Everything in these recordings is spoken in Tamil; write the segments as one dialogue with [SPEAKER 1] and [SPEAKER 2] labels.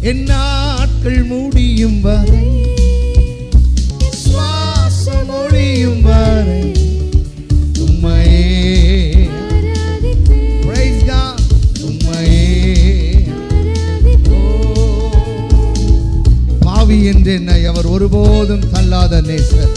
[SPEAKER 1] என் நாட்கள் முடியும் வரை, சுவாசம் ஒழியும் வரை உம்மையே praise God, உம்மையே. பாவி என்று என்னை அவர் ஒருபோதும் தள்ளாத நேசர்.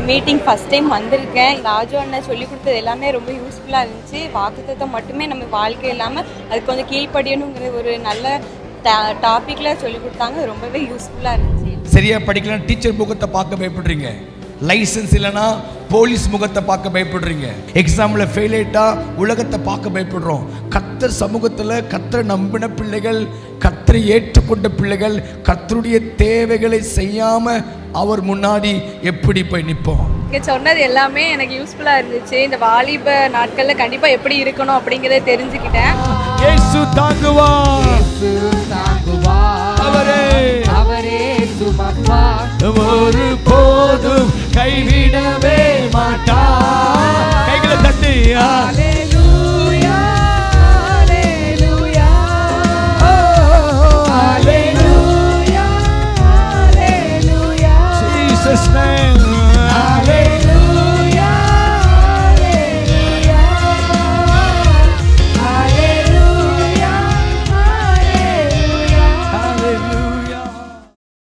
[SPEAKER 2] மீட்டிங் ஃபஸ்ட் டைம் வந்திருக்கேன். ராஜு அண்ணன் சொல்லி கொடுத்தது எல்லாமே ரொம்ப யூஸ்ஃபுல்லாக இருந்துச்சு. வாக்குத்தத்தம் மட்டுமே நம்ம வாழ்க்கை இல்லாமல் அது கொஞ்சம் கீழ்ப்படியணுங்கிற ஒரு நல்ல டாப்பிக்கில் சொல்லி கொடுத்தாங்க. ரொம்பவே யூஸ்ஃபுல்லாக இருந்துச்சு.
[SPEAKER 3] சரியா படிக்கலாம், டீச்சர் முகத்தை பார்க்க பயப்படுறீங்க. லைசன்ஸ் இல்லைன்னா போலீஸ் முகத்தை பார்க்க பயப்படுறீங்க. எக்ஸாமில் ஃபெயில் ஆயிட்டா உலகத்தை பார்க்க பயப்படுறோம். கர்த்தர் சமூகத்தில் கர்த்தரை நம்பின பிள்ளைகள், கர்த்தரை ஏற்றுக்கொண்ட பிள்ளைகள் கர்த்தருடைய தேவைகளை செய்யாம அவர் முன்னாடி எப்படி போய் நிற்போம்?
[SPEAKER 2] இங்கே சொன்னது எல்லாமே எனக்கு யூஸ்ஃபுல்லாக இருந்துச்சு. இந்த வாலிப நாட்களில் கண்டிப்பாக எப்படி இருக்கணும் அப்படிங்கிறத தெரிஞ்சுக்கிட்டேன்.
[SPEAKER 3] இயேசு தாங்குவார், அவரே சுமப்பார், ஒரு போதும் கைவிடவே